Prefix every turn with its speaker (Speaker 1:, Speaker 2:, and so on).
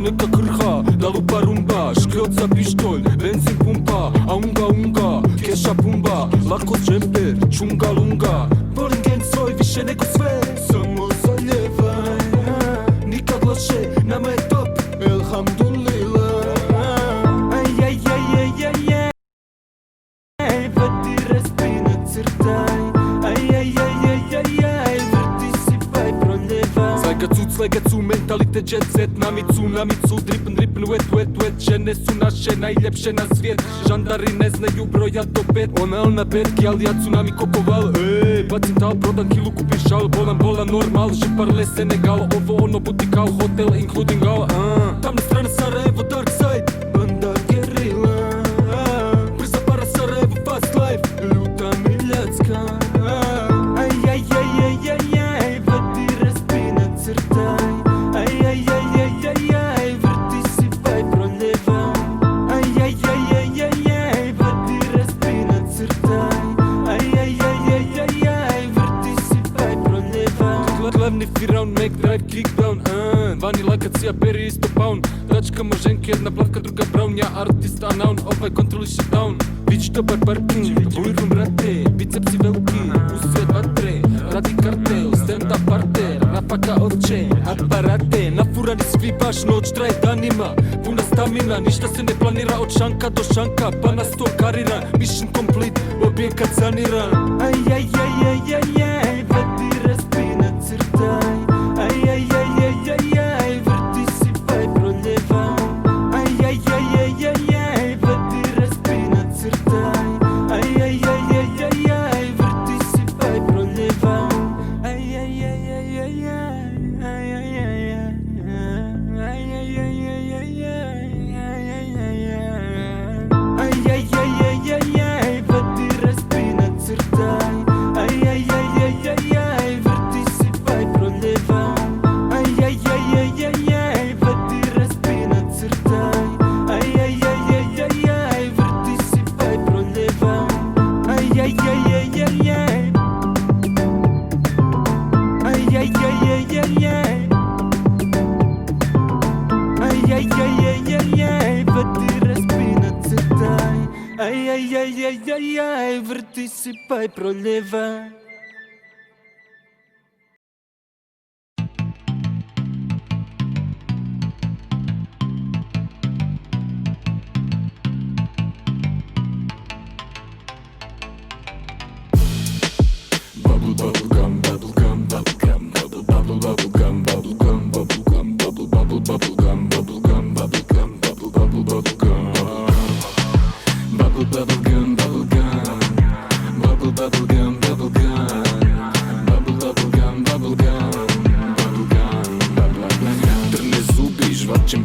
Speaker 1: neka krha, da lupa rumba, škljoca pištolj, benzin pumpa, a unga, keša pumba, lako džemper, čunga lunga. Volim gang svoj više nego sve, samo zaljevaj, nikad loše, nama je top, elhamdulillah. Vadi razbina crtaj, vrti si paj proljevaj. Svega cu, mentalitet jet set, namicu, dripen, wet, žene su naše najljepše na svijet. Žandari ne znaju brojat do 5, ona petki, ali ja tsunami kokoval. Bacim tal, prodam kilu, kupim šal, bolan, normal, Žiparle, Senegal, ovo ono, butikal, hotel, including all. Tamna strana Sarajevo, dark side, banda gerila. Brza para Sarajevo, fast life, ljuta miljacka. Vadi razbina crtaj, vrti si paj proljevaj. Vadi razbina crtaj, vrti si paj proljevaj. Glavni firaun, make drive, kickdown, vani lakacija, peri isto pound. Tačka ženke, jedna plavka, druga brown, ja artist, unknown, ovaj kontroliše down. Bić dobar parking, bujrum brate, bicepsi veliki, usred vatre, radi kartel, stand-up parter, napaka ovče, aparate, nafurani svi baš noć traje danima, puna stamina, ništa se ne planira od šanka do šanka, pa na sto karira, mission complete, objekat saniran. Vadi razbina crtaj, vrti si paj proljevaj. Vadi razbina crtaj, vrti si paj proljevaj. Vadi razbina crtaj, vrti si paj proljevaj. Vadi razbina crtaj, vrti si paj proljevaj. Vadi razbina crtaj, vrti si paj proljevaj. Trne zubi, žvačem